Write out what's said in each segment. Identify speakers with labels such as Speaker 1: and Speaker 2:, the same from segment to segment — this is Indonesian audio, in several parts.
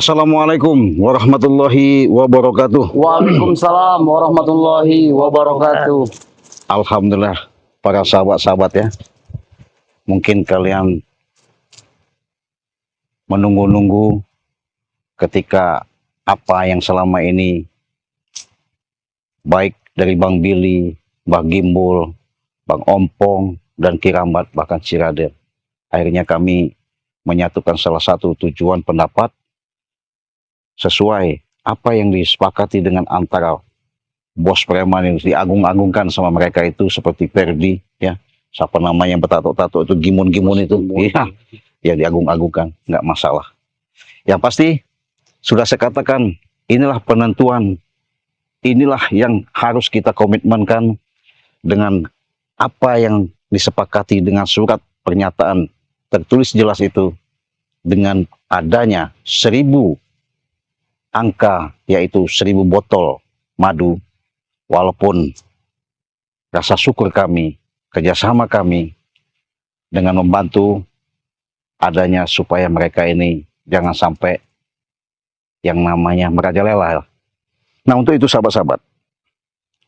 Speaker 1: Assalamualaikum warahmatullahi wabarakatuh.
Speaker 2: Waalaikumsalam warahmatullahi wabarakatuh.
Speaker 1: Alhamdulillah para sahabat-sahabat ya. Mungkin kalian menunggu-nunggu ketika apa yang selama ini baik dari Bang Billy, Bang Gimbul, Bang Ompong, dan Kirambat bahkan Cirader. Akhirnya kami menyatukan salah satu tujuan pendapat sesuai apa yang disepakati dengan antara bos preman yang diagung-agungkan sama mereka itu seperti Perdi ya, siapa namanya yang bertato-tato itu, Gimun itu, iya, ya diagung-agungkan, nggak masalah. Yang pasti sudah saya katakan, inilah penentuan, inilah yang harus kita komitmenkan dengan apa yang disepakati dengan surat pernyataan tertulis jelas itu, dengan adanya 1000 angka, yaitu 1000 botol madu. Walaupun rasa syukur kami, kerjasama kami dengan membantu adanya supaya mereka ini jangan sampai yang namanya merajalela. Nah, untuk itu sahabat-sahabat,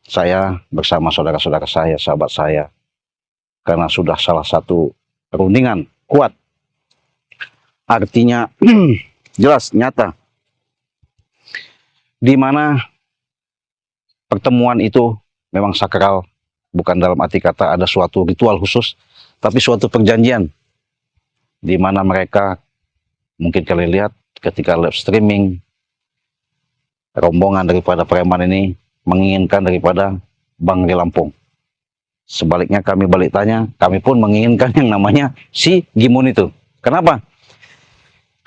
Speaker 1: saya bersama saudara-saudara saya, sahabat saya, karena sudah salah satu perundingan kuat, artinya jelas, nyata, di mana pertemuan itu memang sakral, bukan dalam arti kata ada suatu ritual khusus, tapi suatu perjanjian, di mana mereka, mungkin kalian lihat ketika live streaming, rombongan daripada preman ini menginginkan daripada Bang Ri Lampung. Sebaliknya kami balik tanya, kami pun menginginkan yang namanya si Gimun itu. Kenapa?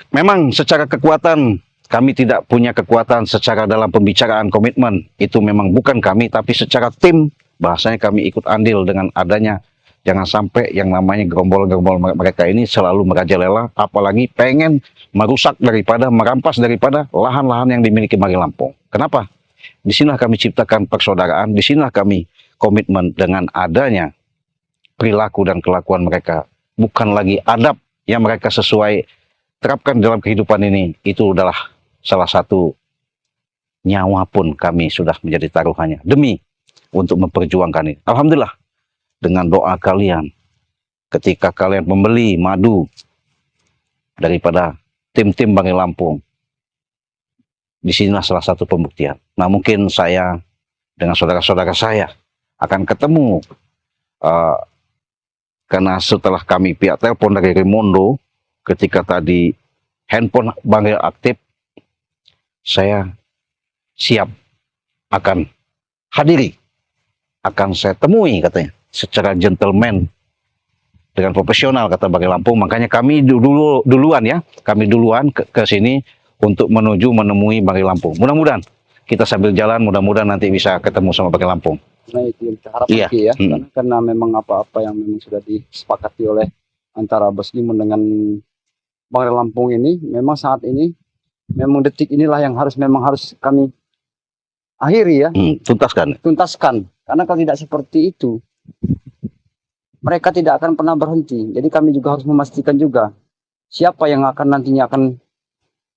Speaker 1: Memang secara kekuatan kami tidak punya kekuatan secara dalam pembicaraan komitmen, itu memang bukan kami, tapi secara tim, bahasanya kami ikut andil dengan adanya, jangan sampai yang namanya gerombol-gerombol mereka ini selalu merajalela, apalagi pengen merusak daripada, merampas daripada lahan-lahan yang dimiliki Bang Ri Lampung. Kenapa? Disinilah kami ciptakan persaudaraan, disinilah kami komitmen dengan adanya perilaku dan kelakuan mereka, bukan lagi adab yang mereka sesuai terapkan dalam kehidupan ini, itu adalah salah satu nyawa pun kami sudah menjadi taruhannya demi untuk memperjuangkan ini. Alhamdulillah, dengan doa kalian, ketika kalian membeli madu daripada tim-tim Bang Ri Lampung, disinilah salah satu pembuktian. Nah, mungkin saya dengan saudara-saudara saya akan ketemu, karena setelah kami pihak telepon dari Rimondo, ketika tadi handphone Bang Ri aktif, saya siap akan hadiri, akan saya temui katanya secara gentleman dengan profesional, kata Bang Ri Lampung. Makanya kami duluan ya, kami duluan ke sini untuk menemui Bang Ri Lampung. Mudah-mudahan kita sambil jalan, mudah-mudahan nanti bisa ketemu sama Bang Ri Lampung.
Speaker 2: Nah, itu yang kita harapkan ya, karena memang apa-apa yang memang sudah disepakati oleh antara Bos Gimun dengan Bang Ri Lampung ini, memang saat ini, memang detik inilah yang harus kami akhiri ya, tuntaskan. Karena kalau tidak seperti itu, mereka tidak akan pernah berhenti. Jadi kami juga harus memastikan juga siapa yang akan nantinya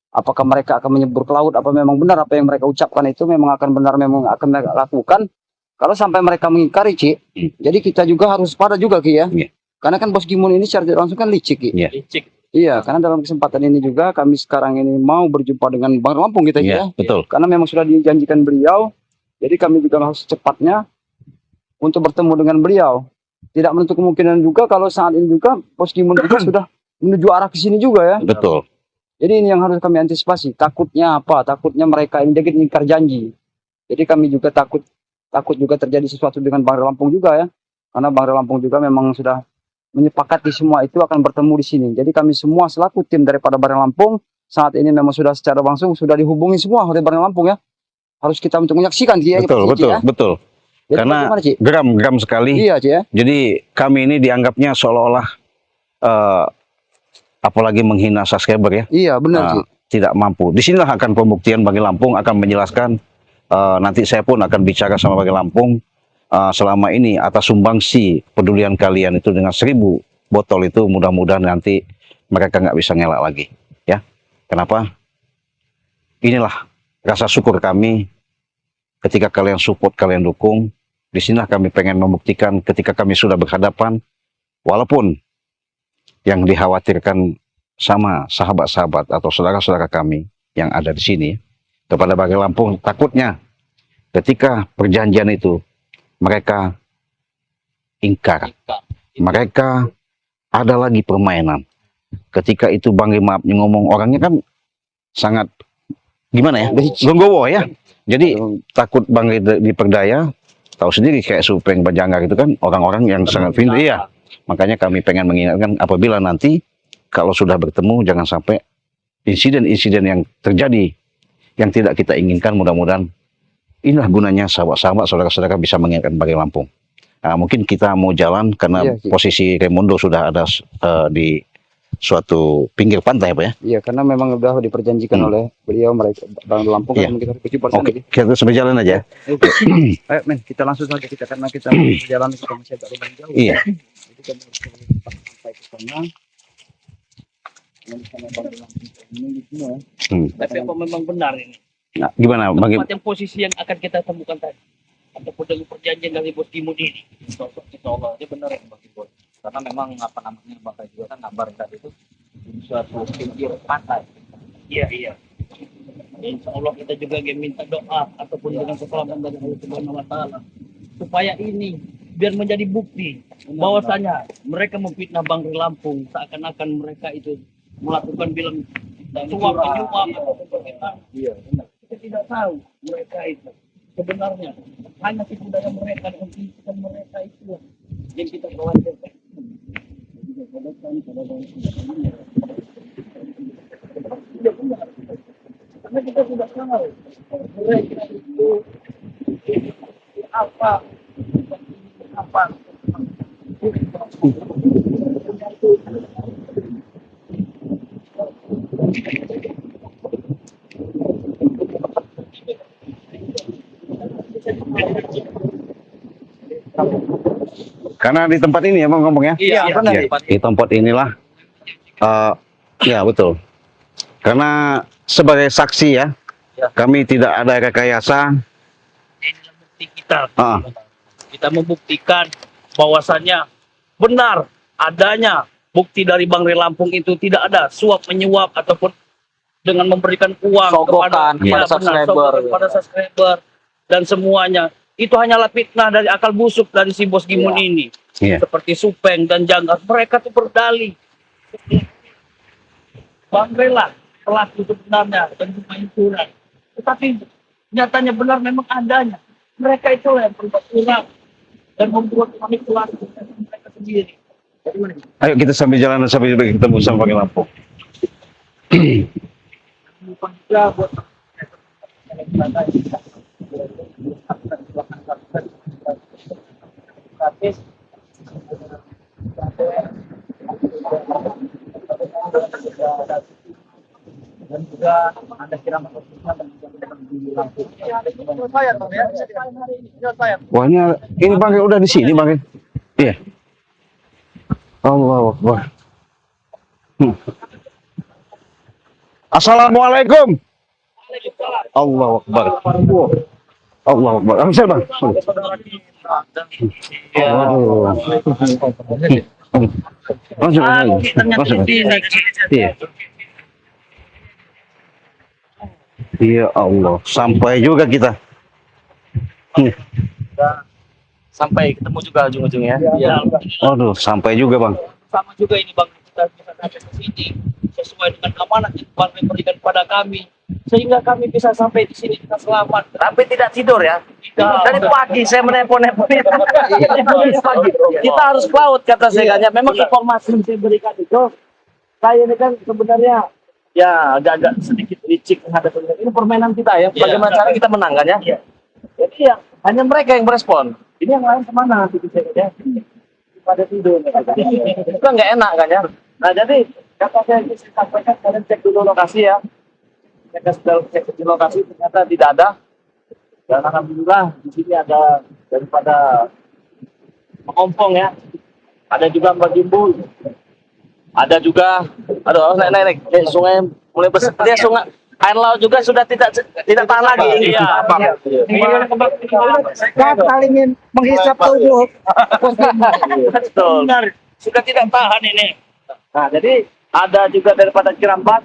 Speaker 2: apakah mereka akan menyebur ke laut, apa memang benar apa yang mereka ucapkan itu memang akan benar, memang akan mereka lakukan. Kalau sampai mereka mengingkari, jadi kita juga harus pada juga, Ki ya. Karena kan Bos Gimun ini secara langsung kan licik, Ki. Licik. Iya, karena dalam kesempatan ini juga kami sekarang ini mau berjumpa dengan Bang Ri Lampung kita ya.
Speaker 1: Betul.
Speaker 2: Karena memang sudah dijanjikan beliau, jadi kami juga harus cepatnya untuk bertemu dengan beliau. Tidak menutup kemungkinan juga kalau saat ini juga Bos Gimun juga sudah menuju arah ke sini juga ya.
Speaker 1: Betul.
Speaker 2: Jadi ini yang harus kami antisipasi. Takutnya apa? Takutnya mereka ini jadi ingkar janji. Jadi kami juga takut juga terjadi sesuatu dengan Bang Ri Lampung juga ya. Karena Bang Ri Lampung juga memang sudah menyepakati semua itu akan bertemu di sini. Jadi kami semua selaku tim daripada Bang Ri Lampung saat ini memang sudah secara langsung sudah dihubungi semua oleh Bang Ri Lampung ya. Harus kita untuk menyaksikan dia.
Speaker 1: Betul. Jadi karena geram sekali.
Speaker 2: Iya, Ci, ya.
Speaker 1: Jadi kami ini dianggapnya seolah-olah apalagi menghina subscriber ya.
Speaker 2: Iya, benar, Ci.
Speaker 1: Tidak mampu. Di sinilah akan pembuktian Bang Ri Lampung akan menjelaskan. Nanti saya pun akan bicara sama Bang Ri Lampung. Selama ini atas sumbangsi pedulian kalian itu dengan 1000 botol itu, mudah-mudahan nanti mereka nggak bisa ngelak lagi ya. Kenapa? inilah rasa syukur kami ketika kalian support, kalian dukung. Di sinilah kami pengen membuktikan ketika kami sudah berhadapan, walaupun yang dikhawatirkan sama sahabat-sahabat atau saudara-saudara kami yang ada di sini kepada Banggai Lampung, takutnya ketika perjanjian itu mereka ingkar, mereka ada lagi permainan. Ketika itu Bang Maaf ngomong, orangnya kan sangat gimana ya, gonggowo ya. Jadi takut Bang diperdaya. Tahu sendiri kayak Supeng Bajanggar itu kan orang-orang yang sangat pintar. Iya. Makanya kami pengen mengingatkan apabila nanti kalau sudah bertemu jangan sampai insiden-insiden yang terjadi yang tidak kita inginkan. Mudah-mudahan inilah gunanya sahabat-sahabat, saudara-saudara bisa mengingatkan Banggai Lampung. Nah, mungkin kita mau jalan karena posisi Raimundo sudah ada di suatu pinggir pantai, Pak ya?
Speaker 2: Iya, karena memang sudah diperjanjikan oleh beliau mereka Banggai Lampung kan kita 7%
Speaker 1: Oke, kita sambil jalan aja.
Speaker 2: Ayo men, kita langsung saja kita karena kita jalan kita masih agak lumayan jauh.
Speaker 1: Iya.
Speaker 2: Jadi kita harus sampai ke sana. Yang sana Banggai Lampung ini semua.
Speaker 3: Tapi apa memang benar ini?
Speaker 1: Nah, gimana?
Speaker 3: Tempat yang posisi yang akan kita temukan tadi, ataupun dengan perjanjian dari Bos Gimun ini,
Speaker 4: Insya Allah dia benar ya Bang Ibu. Karena memang apa namanya Bangkai juga kan ngabar tadi itu di suatu pinggir pantai.
Speaker 3: iya. Insya Allah kita juga minta doa ataupun dengan keselamatan dari Allah Subhanahu Wa Taala supaya ini biar menjadi bukti bahwasanya mereka memfitnah Banggai Lampung seakan-akan mereka itu melakukan bilang suap menyuap ataupun permintaan.
Speaker 2: Iya, benar.
Speaker 3: Kita tidak tahu mereka itu sebenarnya hanya tipu daya mereka dan pikiran mereka itu yang kita khawatirkan. Karena kita sudah tahu mereka itu apa.
Speaker 1: Karena di tempat ini ya Bang ngomong ya?
Speaker 3: Iya,
Speaker 2: benar.
Speaker 1: Ya, di tempat inilah, ya betul. Karena sebagai saksi ya, kami tidak ada rekayasa.
Speaker 3: Inilah bukti kita.
Speaker 1: Ah.
Speaker 3: Kita membuktikan bahwasannya benar adanya bukti dari Banggai Lampung itu tidak ada suap menyuap ataupun dengan memberikan uang
Speaker 4: Sogokan kepada subscriber.
Speaker 3: kepada subscriber dan semuanya. Itu hanyalah fitnah dari akal busuk dari si Bos Gimun ini.
Speaker 1: Iya.
Speaker 3: Seperti Supeng dan Janggar. Mereka tuh berdalih. Banggai lah pelaku sebenarnya dan bermain curang. Tetapi nyatanya benar memang adanya. Mereka itu yang berbuat curang dan membuat manipulasi mereka sendiri. Jadi mana?
Speaker 1: Ayo kita sambil jalan sambil ketemu sama Banggai Lampung.
Speaker 3: Bukan juga buat dan juga ada kiraman khususnya dan juga di Lampung.
Speaker 1: Wah ini Banggai udah di sini Banggai. Iya. Allahu Akbar. Assalamualaikum. Allahu Akbar. Allahu Akbar. Bisa Bang. Waduh. Masuk. Iya. Ya Allah, sampai juga kita.
Speaker 4: Sampai ketemu juga ujung-ujungnya.
Speaker 3: Ya,
Speaker 1: Aduh, sampai juga Bang.
Speaker 3: sama juga ini Bang, kita bisa sampai ke sini sesuai dengan amanat yang Bang berikan kepada kami sehingga kami bisa sampai di sini kita selamat.
Speaker 4: Tapi tidak tidur ya.
Speaker 3: Tidak.
Speaker 4: Dari pagi saya menelpon-nelpon. Kita harus ke laut kata saya. Memang informasi
Speaker 3: Yang saya berikan itu, saya ini kan sebenarnya
Speaker 4: ya agak-agak sedikit licik terhadap ini permainan kita ya.
Speaker 3: Iya.
Speaker 4: Bagaimana cara kita menang kan ya?
Speaker 3: Iya.
Speaker 4: Jadi ya hanya mereka yang berespon. Ini yang lain kemana? Ya. Pada tidur. Itu kan nggak enak kan ya. Nah jadi kata saya sampaikan kalian cek dulu lokasi ya. Mereka sudah cek di lokasi ternyata tidak ada. Dan alhamdulillah di sini ada daripada pengompong ya. Ada juga Mbak Gimbul. Ada juga, aduh naik sungai mulai besar. Dia sungai Air laut juga sudah tidak tahan lagi. Iya.
Speaker 5: Kali ingin menghisap tubuh.
Speaker 4: Betul.
Speaker 3: Benar, sudah tidak tahan ini.
Speaker 4: Nah, jadi ada juga daripada Cirambat,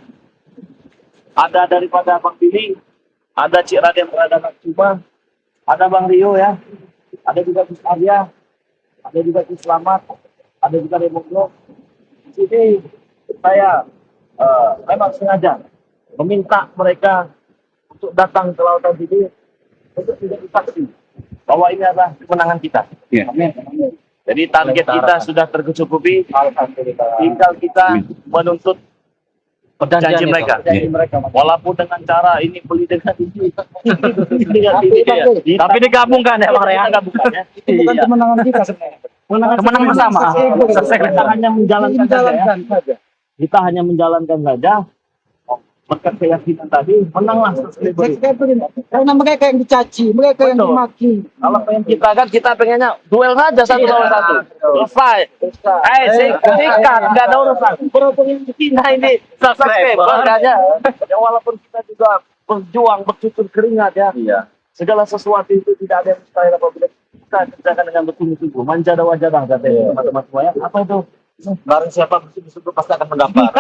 Speaker 4: ada daripada Bang Billy, ada Cik Raden berada Nak Cuma, ada Bang Rio ya, ada juga Gus Arya, ada juga Gus Slamet, ada juga Demoglo. Di sini saya memang sengaja meminta mereka untuk datang ke Lautan Sini untuk menjadi saksi bahwa ini adalah kemenangan kita.
Speaker 1: Iya.
Speaker 4: Amin. Jadi target kita sudah tercukupi. Tinggal kita menuntut janji mereka. Walaupun dengan cara ini beli dengan ini.
Speaker 3: Tapi digabungkan ya Bang Rea.
Speaker 4: Digabungkan ya.
Speaker 5: Itu bukan
Speaker 4: Iya.
Speaker 5: kemenangan kita sebenarnya.
Speaker 3: Kemenangan bersama.
Speaker 4: Kita hanya menjalankan saja ya.
Speaker 5: Menjalankan saja.
Speaker 4: Kita hanya menjalankan saja. Berkat keyakinan tadi, menanglah subscriber.
Speaker 5: Karena mereka yang dicaci, mereka yang
Speaker 4: Betul.
Speaker 5: dimaki.
Speaker 4: Kalau pengen kita pengennya duel saja satu lawan satu. Selesai. Sikat, nggak ada urusan. Berhubung yang Cina ini subscriber aja. Ya walaupun kita juga berjuang, bercucur keringat ya. Iya. Segala sesuatu itu tidak ada yang mustahil apabila kita kerjakan dengan betul-betul. Manjada wajadah katanya teman-teman semua ya. Apa itu?
Speaker 6: Barang siapa bersungguh-sungguh pasti akan mendapat.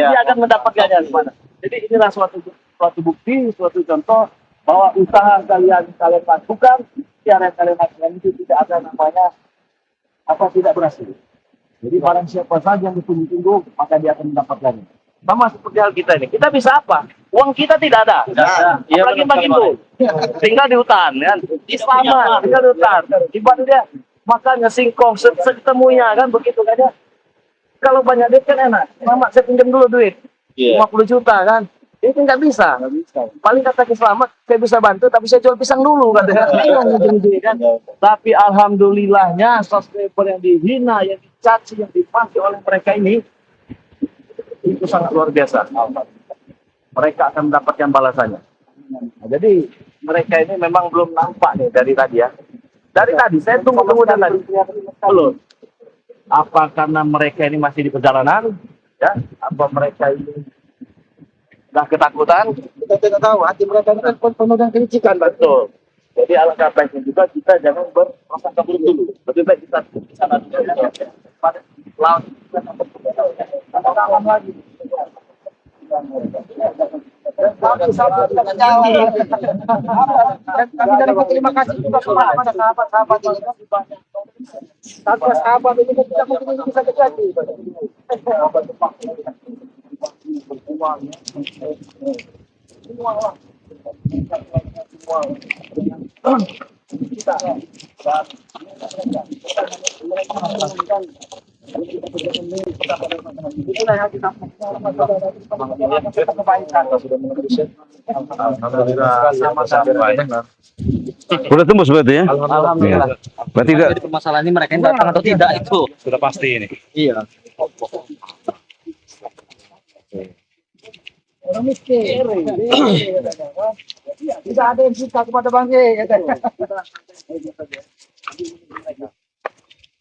Speaker 4: Dia akan mendapatkannya di mana. Jadi inilah suatu bukti, suatu contoh bahwa usaha kalian lakukan, cara yang kalian lakukan itu tidak ada namanya tidak berhasil. Jadi barang siapa saja yang ditunggu-tunggu, maka dia akan mendapatkannya. Sama seperti hal kita ini. Kita bisa apa? Uang kita tidak ada. Apalagi begitu. Tinggal di hutan, kan? Di Slamet, tinggal di hutan. Di Batu dia makanya singkong seketemunya kan begitu kan ya. Kalau banyak duit kan enak. Mama saya pinjam dulu duit. 50 juta kan. Itu nggak bisa. Paling kata ke Slamet, saya bisa bantu tapi saya jual pisang dulu katanya. Kan? Tapi alhamdulillahnya subscriber yang dihina, yang dicaci, yang dimaki oleh mereka ini itu sangat luar biasa. Mereka akan mendapatkan balasannya. Nah, jadi mereka ini memang belum nampak nih dari tadi ya. Dari tadi saya tunggu dan tadi belum. Apa karena mereka ini masih di perjalanan? Ya, apa mereka ini sudah ketakutan?
Speaker 5: Kita tidak tahu, hati mereka ini kan penuh dengan kelicikan.
Speaker 4: Betul. Jadi alangkah baiknya juga kita jangan berprasangka buruk dulu. Lebih baik kita di sana dulu ya. Pada laut kita dalam lagi.
Speaker 5: Kami dari terima kasih juga kepada sahabat-sahabat ini. Tanpa sahabat ini kan tidak mungkin ini bisa terjadi. Itulah yang kita kebaikan.
Speaker 6: Alhamdulillah sama-sama.
Speaker 1: Udah tembus berarti ya?
Speaker 6: Alhamdulillah.
Speaker 1: Iya. Berarti enggak
Speaker 6: Jadi permasalahan ini mereka yang datang atau tidak itu
Speaker 3: Sudah pasti ini.
Speaker 6: iya.
Speaker 5: Orang miskin. Tidak ada yang suka kepada bangsa katanya.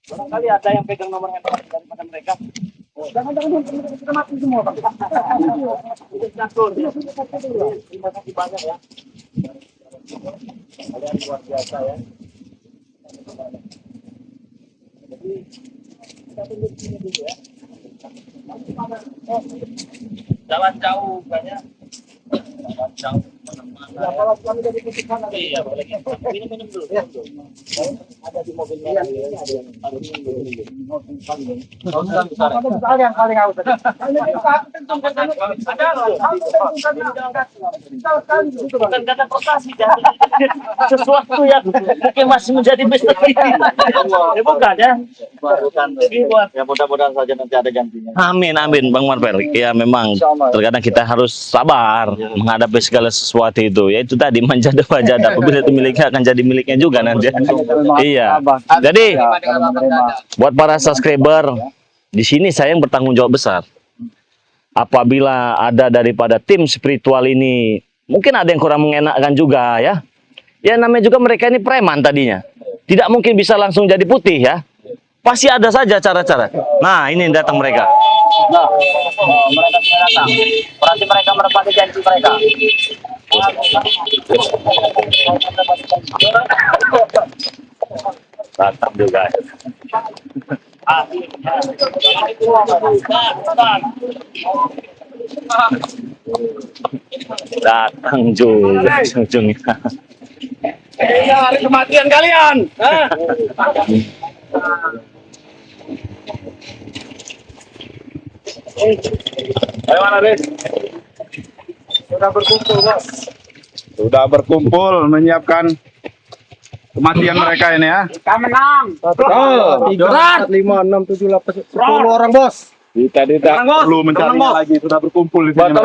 Speaker 4: Barangkali ada yang pegang nomor handphone daripada mereka.
Speaker 5: Jangan-jangan kita mati semua, Pak.
Speaker 4: Terima kasih banyak ya. Kalian luar biasa ya. Jadi kita tunggu di sini dulu ya. Jalan jauh banyak. Jalan jauh mana-mana. Ya.
Speaker 5: Kalau kami dari Kusikan ada.
Speaker 4: Iya, boleh. Minum dulu. Ada di mobilnya. Ada yang
Speaker 5: Ada yang paling aus.
Speaker 4: bukan kata prestasi ya. Sesuatu yang mungkin masih menjadi misteri. Ya bukan ya.
Speaker 6: Ya mudah-mudahan saja nanti ada gantinya.
Speaker 3: Amin, amin Bang Marvel. Ya memang terkadang kita harus sabar menghadapi segala sesuatu itu. Ya itu tadi manjada wajada. Apabila itu miliknya akan jadi miliknya juga nanti. Iya. Jadi buat para subscriber di sini saya yang bertanggung jawab besar. Apabila ada daripada tim spiritual ini mungkin ada yang kurang mengenakkan juga ya. Ya namanya juga mereka ini preman tadinya. Tidak mungkin bisa langsung jadi putih ya. Pasti ada saja cara-cara. Nah, ini datang mereka.
Speaker 4: Mereka datang. Berarti mereka menepati janji mereka.
Speaker 6: Datang juga. Datang juga ujungnya.
Speaker 3: Ini hari kematian kalian.
Speaker 6: Bagaimana, Riz?
Speaker 7: Sudah berkumpul menyiapkan kematian mereka ini ya.
Speaker 5: Kita menang.
Speaker 2: 3, 4, 5, 6, 7, 8, 10 orang bos.
Speaker 7: Kita tidak perlu mencarinya lagi, sudah berkumpul di sini.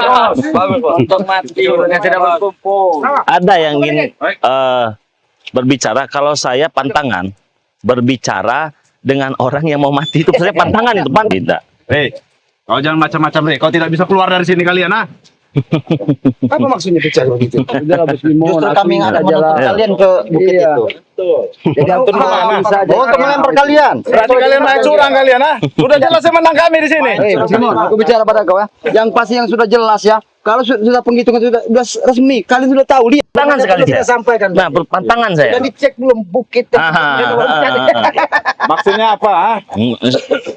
Speaker 6: Ada yang ingin berbicara. Kalau saya pantangan berbicara dengan orang yang mau mati itu saya pantangan itu pan tidak.
Speaker 7: Hei, kau jangan macam-macam, Rey. Kau tidak bisa keluar dari sini kalian, ah.
Speaker 2: Apa maksudnya bicara begitu? Udah Bos Bimo.
Speaker 1: Justru kami
Speaker 2: ada
Speaker 1: akan menuntut kalian ke bukit itu.
Speaker 2: Jadi untuk
Speaker 1: Untuk melempar kalian.
Speaker 7: Berarti kalian main curang kalian, ah. Sudah jelas yang menang kami di sini.
Speaker 2: Bos Bimo, aku bicara pada kau ya. Yang pasti yang sudah jelas ya. Kalau sudah penghitungan sudah resmi, kalian sudah tahu. Lihat
Speaker 6: Pantangan sekali
Speaker 2: kita
Speaker 6: saya.
Speaker 2: sampaikan.
Speaker 6: Nah, pantangan saya.
Speaker 2: Sudah dicek belum bukit?
Speaker 7: Maksudnya apa, ah?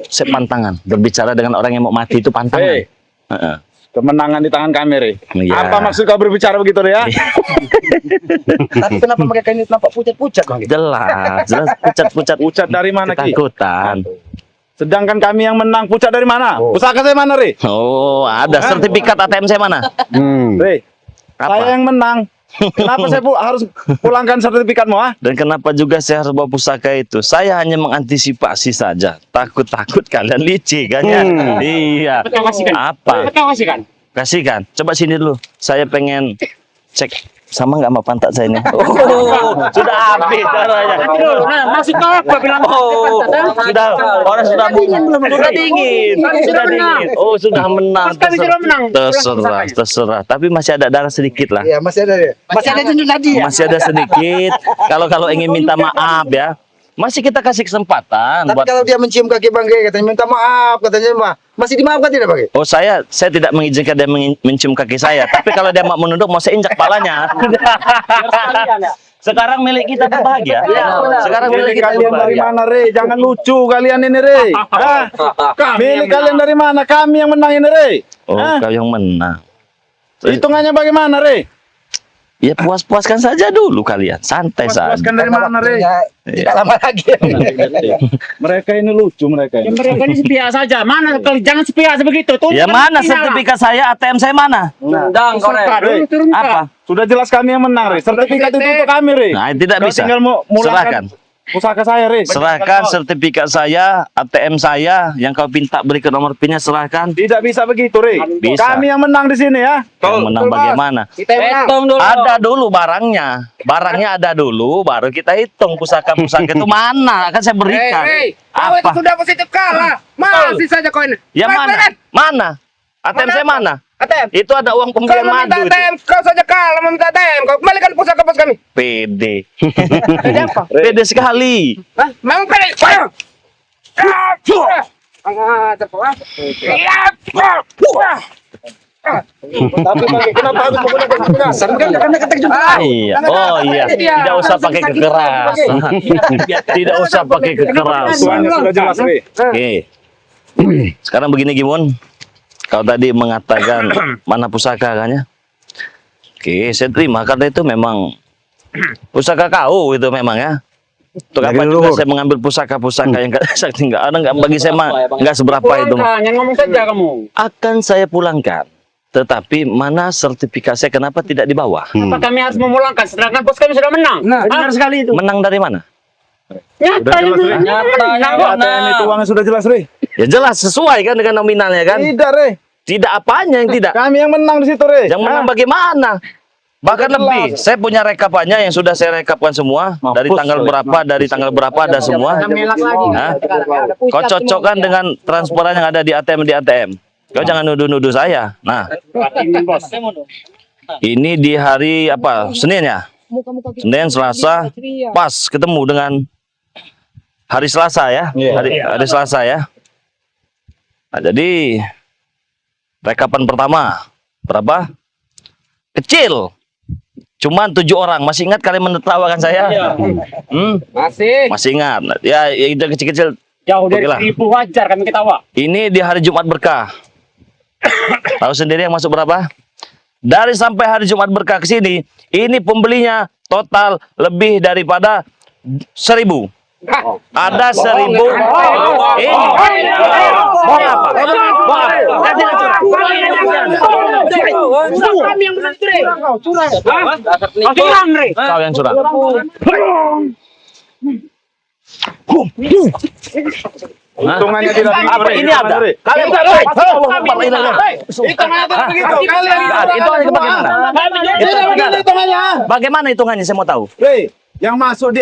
Speaker 6: Saya pantangan berbicara dengan orang yang mau mati itu pantangan.
Speaker 7: Hei.
Speaker 6: Heeh.
Speaker 7: Kemenangan di tangan kami, Rey.
Speaker 6: Iya.
Speaker 7: Apa maksud kau berbicara begitu, Rey, ya?
Speaker 2: Tapi kenapa mereka ini nampak pucat-pucat bang?
Speaker 6: Jelas pucat-pucat
Speaker 7: Pucat dari mana, Ki?
Speaker 6: ketakutan.
Speaker 7: Sedangkan kami yang menang, pucat dari mana? Pusaka saya mana, Rey?
Speaker 6: Oh, ada sertifikat ATM saya mana?
Speaker 7: Rey,
Speaker 6: Apa?
Speaker 7: saya yang menang. Kenapa saya harus pulangkan sertifikatmu, ah?
Speaker 6: Dan kenapa juga saya harus bawa pusaka itu? Saya hanya mengantisipasi saja. Takut-takut kalian licik kan ya? Iya. Apa? Kasihkan. Coba sini dulu. Saya pengen cek sama nggak sama pantat saya ini. Oh, sudah habis caranya.
Speaker 5: Maksud kau apa bilang?
Speaker 6: Oh, sudah orang sudah dingin. Oh, sudah menang.
Speaker 5: Mas kami sudah menang.
Speaker 6: Terserah. Tapi masih ada darah sedikit lah.
Speaker 2: Iya masih ada ya.
Speaker 5: Masih ada tunjuk tadi ya?
Speaker 6: Masih ada sedikit. Kalau ingin minta maaf ya, masih kita kasih kesempatan
Speaker 2: Tapi
Speaker 6: buat.
Speaker 2: kalau dia mencium kaki Bang Ge, katanya minta maaf, katanya mah masih dimaafkan tidak Bang Ge?
Speaker 6: Oh, saya tidak mengizinkan dia mencium kaki saya. Tapi kalau dia mau menunduk, mau saya injak palanya. Sekarang milik kita berbahagia. Sekarang milik kita
Speaker 7: Kalian dari
Speaker 6: berbahagia.
Speaker 7: mana, Rey? Jangan lucu kalian ini, Rey. Ah, milik kalian dari mana? Kami yang menang ini, Rey.
Speaker 6: Oh, kau yang menang.
Speaker 7: Hitungannya bagaimana, Rey?
Speaker 6: Ya puas-puaskan saja dulu kalian, santai saja.
Speaker 7: Puaskan dari mana, Rey?
Speaker 2: Tidak lama lagi.
Speaker 7: Mereka ini lucu, mereka ini.
Speaker 5: Mereka ini sepihak saja. Mana kalau jangan sepihak sebegitu.
Speaker 6: Ya mana sertifikat saya, ATM saya mana?
Speaker 7: Rey,
Speaker 6: Apa?
Speaker 7: sudah jelas kami yang menang, Rey. Sertifikat itu untuk kami, Rey.
Speaker 6: Nah, tidak
Speaker 7: Kau
Speaker 6: bisa.
Speaker 7: tinggal
Speaker 6: Serahkan.
Speaker 7: mulangkan pusaka saya, Rey.
Speaker 6: Serahkan sertifikat saya, ATM saya, yang kau minta beri ke nomor PIN-nya serahkan.
Speaker 7: Tidak bisa begitu, Rey.
Speaker 6: Bisa.
Speaker 7: Kami yang menang di sini ya.
Speaker 6: Yang menang bagaimana?
Speaker 2: Kita yang menang.
Speaker 6: Ada dulu barangnya. Barangnya ada dulu, baru kita hitung pusaka-pusaka itu mana akan saya berikan.
Speaker 5: Kau itu
Speaker 6: Apa?
Speaker 5: sudah positif kalah. Masih saja kau ini.
Speaker 6: Ya mana? Mana? ATM saya mana?
Speaker 5: ATM.
Speaker 6: Itu ada uang
Speaker 5: Kau
Speaker 6: pembelian
Speaker 5: meminta
Speaker 6: madu. itu.
Speaker 5: ATM, kau saja kalah meminta ATM. Kau kembalikan pusaka bos kami.
Speaker 6: Pede.
Speaker 5: Jadi apa?
Speaker 6: Pede sekali.
Speaker 5: Hah? Memang pede. Ayo. Cepat.
Speaker 2: Tapi Bang Ge, kenapa harus menggunakan kekerasan? Karena ketek juga.
Speaker 6: Iya. Oh iya. Tidak usah pakai kekerasan. Tidak usah pakai kekerasan.
Speaker 7: Tuannya sudah jelas, Rey.
Speaker 6: Oke. Sekarang begini Gimun. Kau tadi mengatakan mana pusaka kan ya? Oke, saya terima karena itu memang pusaka kau itu memang ya. Untuk apa juga saya mengambil pusaka-pusaka yang sakti enggak ada, enggak bagi saya mah enggak seberapa itu.
Speaker 5: Jangan ngomong saja kamu.
Speaker 6: Akan saya pulangkan. Tetapi mana sertifikat saya kenapa tidak dibawa?
Speaker 5: Apa kami harus memulangkan sedangkan bos kami sudah menang?
Speaker 2: Nah, benar sekali itu.
Speaker 6: Menang dari mana?
Speaker 5: Nyata
Speaker 7: jelas, Rey. ATM itu uangnya sudah jelas, Rey.
Speaker 6: Ya jelas sesuai kan dengan nominalnya kan?
Speaker 7: Tidak, Rey.
Speaker 6: Tidak apanya yang tidak.
Speaker 7: Kami yang menang di situ, Rey.
Speaker 6: Yang menang bagaimana? Bahkan
Speaker 7: Sudah
Speaker 6: lebih.
Speaker 7: jelas.
Speaker 6: Saya punya rekapannya yang sudah saya rekapkan semua dari tanggal berapa, dari tanggal berapa ada semua. Hah? Kau cocokkan dengan transparan yang ada di ATM. Kau jangan nuduh-nuduh saya. Nah, ini di hari apa? Senin ya? Senin, Selasa, pas ketemu dengan hari Selasa ya. Hari Selasa ya. Nah, jadi Rekapan pertama. Berapa? Kecil. Cuman 7 orang. Masih ingat kalian menertawakan saya? Masih ingat. Ya, itu kecil-kecil.
Speaker 5: Jauh dari
Speaker 6: Oke lah.
Speaker 5: 1000 wajar kami ketawa.
Speaker 6: Ini di hari Jumat berkah. Tahu sendiri yang masuk berapa? Dari sampai hari Jumat berkah ke sini, ini pembelinya total lebih daripada 1000. Ada 1000. Ini. Mau apa? Mau apa? Ganti curang.
Speaker 5: Kami yang benar Dre. Curang Dre.
Speaker 6: Kau yang curang.
Speaker 7: Hitungannya tidak begitu.
Speaker 6: Apa ini ada? Kalian Bagaimana hitungannya? Saya mau tahu.
Speaker 7: Re, yang masuk di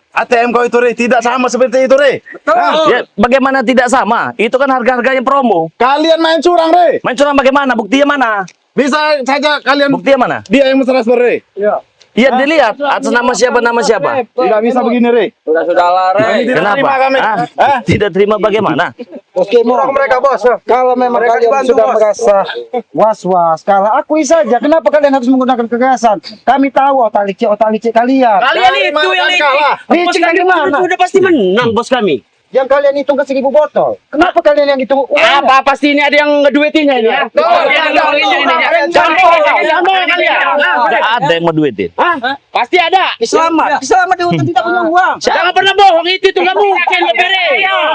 Speaker 7: ATM kau itu Re, tidak sama seperti itu Re.
Speaker 6: Ya, bagaimana tidak sama? Itu kan harga-harga yang promo.
Speaker 7: Kalian main curang Re.
Speaker 6: Main curang bagaimana? Buktinya mana?
Speaker 7: Bisa saja kalian
Speaker 6: Buktinya mana?
Speaker 7: dia yang transfer Re.
Speaker 6: Ya dilihat atas nama siapa
Speaker 7: Tidak bisa begini Re.
Speaker 2: Sudahlah,
Speaker 7: Kami tidak terima
Speaker 6: Kenapa?
Speaker 7: kami.
Speaker 6: Ah, tidak terima bagaimana?
Speaker 2: Mereka bos. Kalau memang kalian sudah merasa was-was, kalau akui saja. Kenapa kalian harus menggunakan kekerasan? Kami tahu otak licik kalian.
Speaker 5: Kalian itu yang
Speaker 2: Licik dari mana?
Speaker 5: Sudah pasti menang bos kami.
Speaker 2: Yang kalian hitung ke 1000 botol. Kenapa kalian yang hitung uangnya?
Speaker 5: Apa pasti ini ada yang ngeduitinnya ini ya?
Speaker 6: Ada yang mau duitin.
Speaker 5: Pasti ada.
Speaker 2: Selamat di hutan tidak punya uang.
Speaker 5: Jangan pernah bohong itu nggak mungkin Bere.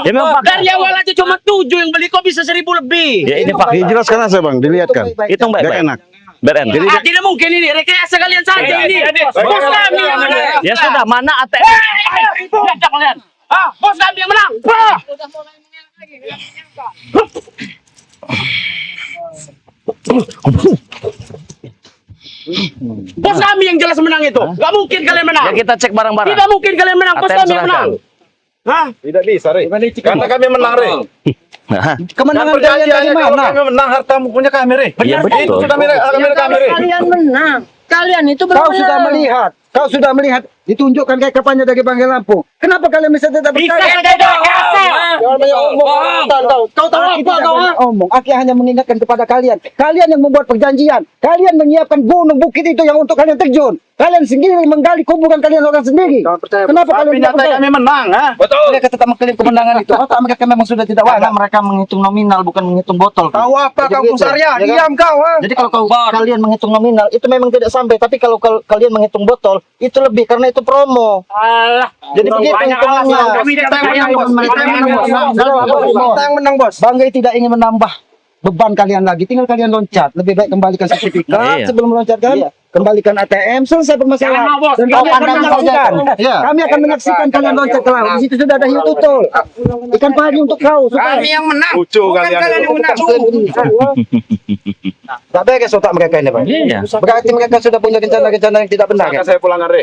Speaker 6: Ya memang fakta.
Speaker 5: Dari awal aja cuma 7 yang beli kok bisa 1000 lebih.
Speaker 6: Ya ini fakta.
Speaker 7: Dijelaskan aja Bang, dilihatkan.
Speaker 6: Hitung baik-baik.
Speaker 7: enak.
Speaker 6: Biar enak.
Speaker 5: Tidak mungkin ini rekayasa kalian saja ini. Bos kami yang menang.
Speaker 6: Ya sudah, mana ATM?
Speaker 5: Lihat kalian. Bos kami yang menang. Bos kami yang jelas menang itu. Gak mungkin kalian menang.
Speaker 6: Ya kita cek bareng-bareng.
Speaker 5: Tidak mungkin kalian menang. Bos
Speaker 6: ATM
Speaker 5: kami yang menang.
Speaker 6: serahkan.
Speaker 7: Tidak bisa Re. Karena kami menang Re.
Speaker 6: Nah,
Speaker 2: Kemenangan kalian dari
Speaker 7: Perjanjiannya kalau
Speaker 2: mana?
Speaker 7: kami menang hartamu punya kami Re.
Speaker 6: ya
Speaker 7: Itu
Speaker 6: betul.
Speaker 7: sudah milik kami Re.
Speaker 8: Kalian menang. Kalian itu
Speaker 2: Kau sudah melihat ditunjukkan kekapannya dari Banggai Lampung. Kenapa kalian bisa tetap
Speaker 5: Bisa
Speaker 2: percaya?
Speaker 5: saja rekayasa.
Speaker 2: Jangan banyak omong. Kau tahu apa kau? Omong. Aki hanya mengingatkan kepada kalian. Kalian yang membuat perjanjian. Kalian menyiapkan gunung bukit itu yang untuk kalian terjun. Kalian sendiri menggali kuburan kalian orang sendiri. Kenapa kalian
Speaker 7: Tapi
Speaker 2: tidak
Speaker 7: nyata
Speaker 2: percaya?
Speaker 7: kami menang, ha?
Speaker 2: Mereka tetap mengklaim kemenangan itu. Otak mereka memang sudah tidak waras. Mereka menghitung nominal bukan menghitung botol.
Speaker 7: Tahu apa
Speaker 2: Jadi
Speaker 7: kau
Speaker 2: gitu.
Speaker 7: Pusarya?
Speaker 2: Ya kan?
Speaker 7: Diam kau, ha?
Speaker 2: Jadi kalau kalian menghitung nominal itu memang tidak sampai. Tapi kalau kalian menghitung botol itu lebih karena itu promo.
Speaker 5: Alah.
Speaker 2: Jadi begitu
Speaker 5: Banyak
Speaker 2: hitungannya.
Speaker 5: alasan. Kami tidak
Speaker 2: Kita
Speaker 5: yang
Speaker 2: menang, bos. Banggai tidak ingin menambah beban kalian lagi. Tinggal kalian loncat. Lebih baik kembalikan sertifikat
Speaker 6: Iya.
Speaker 2: sebelum meloncat kan. Kembalikan ATM, selesai permasalahan.
Speaker 5: Jangan, bos.
Speaker 2: Dan kami akan menyaksikan. Kami akan menyaksikan kalian loncat ke laut. Di situ sudah ada hiu tutul. Ikan pari untuk kau. Supaya
Speaker 5: yang menang.
Speaker 7: Lucu kalian.
Speaker 2: tak beres otak mereka ini, Pak.
Speaker 6: Iya.
Speaker 2: Berarti mereka sudah punya rencana-rencana yang tidak benar.
Speaker 7: Maka
Speaker 2: Kan?
Speaker 7: saya pulangkan Re.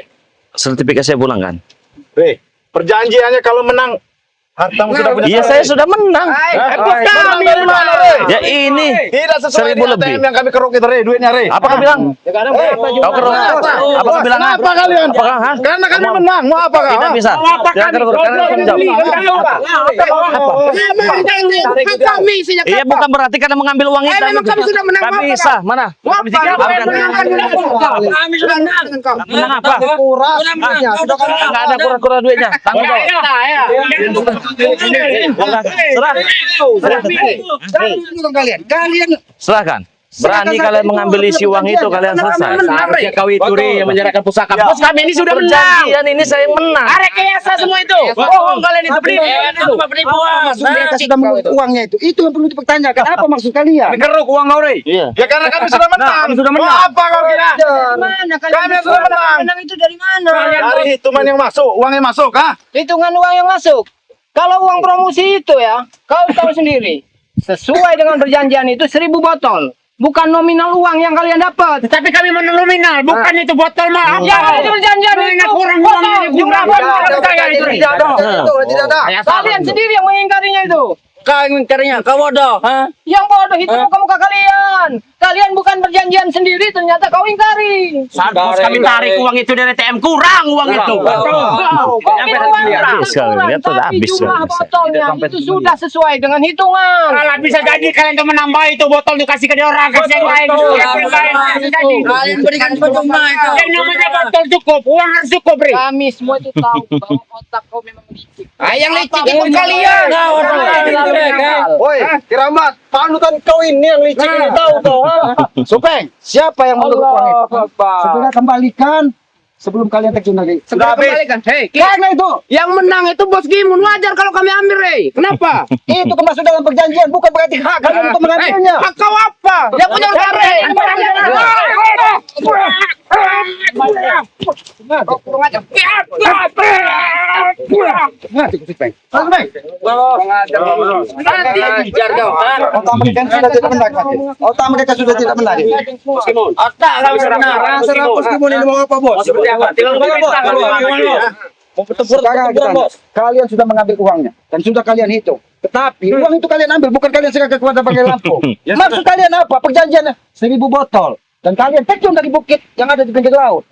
Speaker 6: Sertifikat saya pulangkan.
Speaker 7: Re, perjanjiannya kalau menang hartamu sudah punya.
Speaker 6: Iya, saya sudah menang.
Speaker 7: Bos kami dari mana Re?
Speaker 6: Ya ini.
Speaker 7: Tidak sesuai
Speaker 6: 1000
Speaker 7: dengan
Speaker 6: lebih.
Speaker 7: ATM yang kami keruk itu Re, duitnya Re.
Speaker 6: Apa kau bilang? Kau keruk. Apa kau bilang?
Speaker 7: Kenapa kalian?
Speaker 6: Apakah? Hah?
Speaker 7: Karena kami menang, mau apa kau?
Speaker 6: Tidak bisa. Jangan keruk. Karena kau jawab. Iya, bukan berarti karena mengambil uang itu.
Speaker 5: kami sudah menang.
Speaker 6: Kami bisa. Mana? Kami
Speaker 5: sudah menang.
Speaker 6: menang apa? Enggak ada kura-kura duitnya. Tanggung jawab. Serahkan. Berani kalian mengambil isi uang itu, kalian selesai.
Speaker 5: Seharusnya kau itu yang menyerahkan pusaka. Bos kami ini sudah menang.
Speaker 6: Perjanjian ini saya yang menang.
Speaker 5: Rekayasa semua itu. Bohong kalian itu penipuan.
Speaker 2: Mereka sudah menurut uangnya itu. Itu yang perlu dipertanyakan. Apa maksud kalian?
Speaker 7: Keruk uang kau Re.
Speaker 6: Iya.
Speaker 7: Ya karena kami sudah menang.
Speaker 6: Kami sudah menang.
Speaker 7: Mau apa kau kira?
Speaker 8: Mana
Speaker 7: Kami sudah menang.
Speaker 8: menang itu dari mana?
Speaker 7: Dari hitungan yang masuk, uang yang masuk, ha?
Speaker 8: Hitungan uang yang masuk. Kalau uang promosi itu ya, kau tahu sendiri. Sesuai dengan perjanjian itu 1000 botol. Bukan nominal uang yang kalian dapat.
Speaker 5: Tapi kami menang nominal, bukan itu botol mah.
Speaker 8: Jangan itu perjanjian itu.
Speaker 5: Kurang-kurang ini kurang.
Speaker 2: Tidak ada.
Speaker 8: Kalian sendiri yang mengingkarinya itu.
Speaker 5: Kau ingkarinya, kau bodoh.
Speaker 8: Yang bodoh itu muka-muka kalian. Kalian bukan perjanjian perjanjian sendiri ternyata kau ingkari.
Speaker 5: Bos kami tarik uang itu dari ATM, kurang uang itu.
Speaker 8: Mungkin uang
Speaker 6: Habis kali,
Speaker 8: kurang,
Speaker 6: lihat tuh,
Speaker 8: tapi
Speaker 6: habis
Speaker 8: jumlah
Speaker 6: kali.
Speaker 8: botolnya itu sudah sesuai dengan hitungan.
Speaker 5: Kalau bisa jadi kalian tuh menambah itu botol tuh kasih ke dia orang, kasih yang lain. Kalian berikan cuma itu. Yang namanya botol cukup, uang harus cukup, Bre.
Speaker 8: Kami semua itu tahu bahwa otak kau memang licik.
Speaker 5: Yang licik itu kalian.
Speaker 2: Woi, Kiramat, panutan kau ini yang licik ini tahu kau. Supeng, siapa yang menurut uang itu? Segera kembalikan sebelum kalian terjun lagi.
Speaker 8: Segera kembalikan. Hei,
Speaker 2: Karena itu,
Speaker 8: yang menang itu Bos Gimun, wajar kalau kami ambil, Rey. Kenapa?
Speaker 2: itu termasuk dalam perjanjian, bukan berarti hak kalian untuk mengambilnya.
Speaker 8: Hak kau apa? Yang punya utang, Rey.
Speaker 2: Otak mereka sudah tidak mendapat. Otak mereka sudah tidak mendapat.
Speaker 5: Otak kalau benar, rasa Bos Gimun ini mau apa, Bos? Seperti apa? Tinggal
Speaker 2: Sekarang kalian sudah mengambil uangnya dan sudah kalian hitung. Tetapi uang itu kalian ambil, bukan kalian serahkan kepada Banggai Lampung. Maksud kalian apa? Perjanjiannya 1000 botol dan kalian terjun dari bukit yang ada di pinggir laut.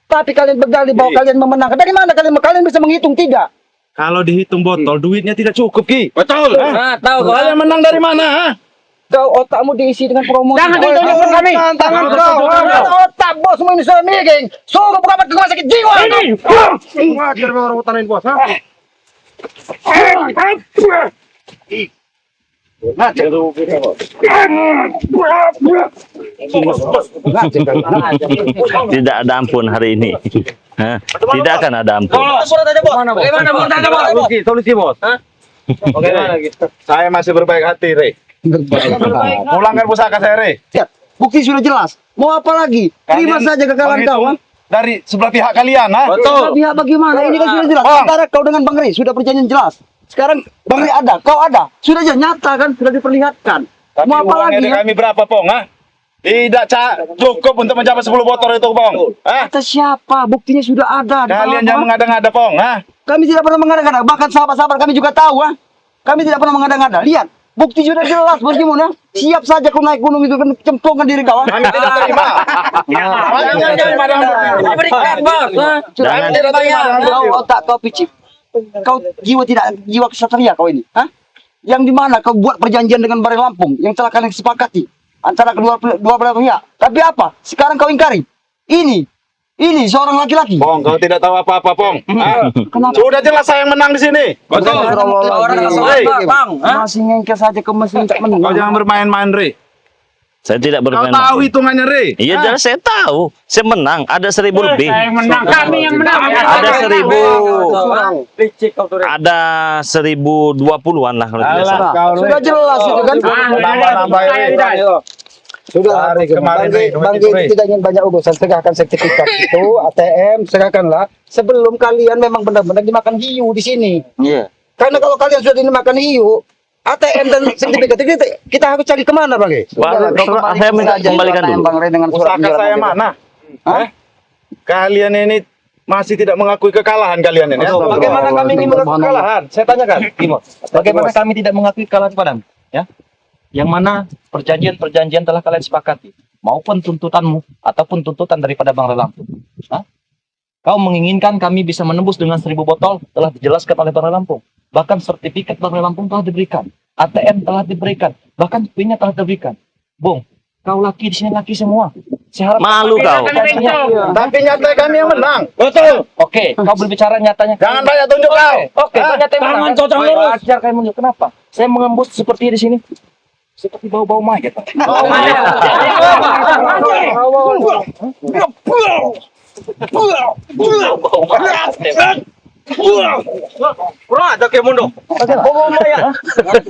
Speaker 2: Tapi kalian berdalih bahwa kalian memenangkan. Dari mana kalian bisa menghitung? Tidak.
Speaker 7: Kalau dihitung botol, duitnya tidak cukup, Ki.
Speaker 5: Betul.
Speaker 7: Tahu kalian menang dari mana? Ha?
Speaker 2: Kau otakmu diisi dengan promosi.
Speaker 5: Jangan ditunjukkan kami.
Speaker 2: Tangan kau. Otak bosmu ini sudah miring. Suruh berobat ke rumah sakit jiwa.
Speaker 7: Wajar orang utarain bos. Ha?
Speaker 6: Tidak ada ampun hari ini. Hah? Tidak akan ada ampun.
Speaker 5: Bagaimana Bos?
Speaker 7: Solusi bos. Bagaimana gitu? Saya masih berbaik hati, Re. Pulangkan pusaka saya, Re.
Speaker 2: Lihat, bukti sudah jelas. Mau apa lagi? Terima saja kekalahan kau.
Speaker 7: menghitung dari sebelah pihak kalian, ha?
Speaker 2: Betul. Pihak bagaimana? Ini kan sudah jelas.
Speaker 7: Bang.
Speaker 2: Antara kau dengan Bang Rey sudah perjanjian jelas. Sekarang Bang Rey ada, kau ada. Sudah aja nyata kan, sudah diperlihatkan.
Speaker 7: Tapi
Speaker 2: Mau apa
Speaker 7: uangnya
Speaker 2: lagi?
Speaker 7: dari kami berapa, Pong, ha? Tidak cukup untuk mencapai 10 botol itu, Pong. Ha?
Speaker 2: Kata siapa? Buktinya sudah ada. Di
Speaker 7: Kalian
Speaker 2: mana?
Speaker 7: jangan mengada-ngada, Pong, ha?
Speaker 2: Kami tidak pernah mengada-ngada. Bahkan sahabat-sahabat kami juga tahu, ha? Kami tidak pernah mengada-ngada. Lihat, bukti sudah jelas bagaimana. Siap saja kau naik gunung itu kan cemplungkan diri kau.
Speaker 7: Kami tidak terima. Kami tidak terima dengan bukti.
Speaker 5: Berikan, Bos.
Speaker 7: Kami tidak terima dengan
Speaker 2: Kau
Speaker 7: bukti.
Speaker 2: otak kau picik. Kau jiwa kesatria kau ini, ha? Yang di mana kau buat perjanjian dengan Banggai Lampung yang telah kalian sepakati antara dua belah pihak. Tapi apa? Sekarang kau ingkari. Ini seorang laki-laki.
Speaker 7: Pong, kau tidak tahu apa-apa, Pong. Ha?
Speaker 2: Kenapa?
Speaker 7: Sudah jelas saya yang menang di sini.
Speaker 2: Masih ngengkel saja kau masih minta menang.
Speaker 7: Kau jangan bermain-main, Re.
Speaker 6: Saya tidak
Speaker 7: Kau
Speaker 6: bermain.
Speaker 7: tahu hitungannya, Re.
Speaker 6: Iya, jelas saya tahu. Saya menang. Ada 1000 lebih.
Speaker 5: Menang, kami yang menang.
Speaker 6: Ada 1000. Ada 1020-an lah kalau tidak salah.
Speaker 2: Sudah jelas itu kan.
Speaker 7: Nambah-nambah, Re.
Speaker 2: Sudah
Speaker 7: Hari kemarin, Re.
Speaker 2: Bang Gedi tidak ingin banyak urusan, serahkan sertifikat itu, ATM, serahkanlah. Sebelum kalian memang benar-benar dimakan hiu di sini.
Speaker 1: Iya.
Speaker 2: Karena kalau kalian sudah dimakan hiu, ATM dan sertifikat itu kita harus cari kemana, Bang Gedi?
Speaker 6: Baru saya minta kembalikan dulu.
Speaker 2: Bang Rey dengan surat
Speaker 7: Pusaka
Speaker 2: penjualan
Speaker 7: saya
Speaker 2: Bang Gedi.
Speaker 7: mana? Hah? Kalian ini masih tidak mengakui kekalahan kalian ini. ya?
Speaker 2: Bagaimana kami ingin mengakui kekalahan?
Speaker 7: Saya tanyakan.
Speaker 4: Bagaimana kami tidak mengakui kekalahan padamu? Ya, yang mana perjanjian telah kalian sepakati, maupun tuntutanmu ataupun tuntutan daripada Bang Lampung. Hah? Kau menginginkan kami bisa menembus dengan 1000 botol, telah dijelaskan oleh Bang Lampung. Bahkan sertifikat Bang Lampung telah diberikan, ATM telah diberikan, bahkan PIN-nya telah diberikan. Bung, kau laki di sini laki semua. Saya harap
Speaker 6: Malu kau.
Speaker 7: Tapi nyata kami yang menang.
Speaker 4: Betul. Oke, kau berbicara nyatanya.
Speaker 7: Jangan banyak tunjuk kau.
Speaker 4: Oke,
Speaker 7: Hah?
Speaker 4: nyata yang menang. Wajar kamu menunjuk. Kenapa? Saya mengembus seperti di sini. Seperti bau-bau mayat. Bau-bau mayat.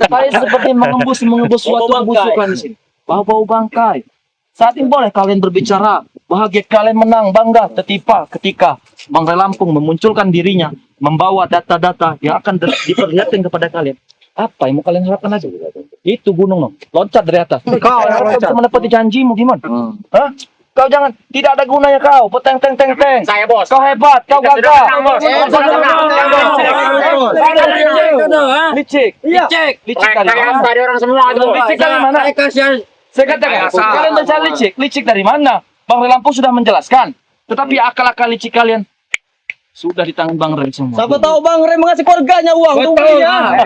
Speaker 4: Saya seperti mengembus suatu busukan di sini. Bau-bau bangkai. Saat ini boleh kalian berbicara, bahagia kalian menang, bangga, ketika Bang Lampung memunculkan dirinya, membawa data-data yang akan diperlihatkan kepada kalian. Apa yang mau kalian harapkan lagi? Itu gunung, no. Loncat dari atas. Kau bisa menepati janjimu gimana? Hah? Kau jangan, tidak ada gunanya kau. Peteng.
Speaker 5: Saya, Bos.
Speaker 4: Kau hebat, kau gagah. Licik. Licik kali.
Speaker 5: Tadi orang semua itu.
Speaker 4: Licik dari mana? Saya katakan, kalian mencari licik. Licik dari mana? Bang Ray Lampung sudah menjelaskan. Tetapi akal-akal licik kalian sudah di tangan Bang Ray semua.
Speaker 3: Siapa tahu Bang Ray mengasih keluarganya uang untuk belinya.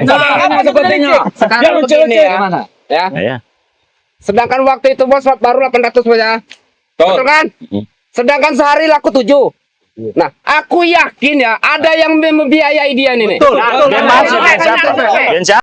Speaker 5: Apa sepertinya? Sekarang begini ya.
Speaker 6: Ya.
Speaker 5: Sedangkan waktu itu bos baru 800 bos ya. Betul kan? Sedangkan sehari laku 7. Nah, aku yakin ya ada yang membiayai dia ini.
Speaker 6: Betul. Siapa?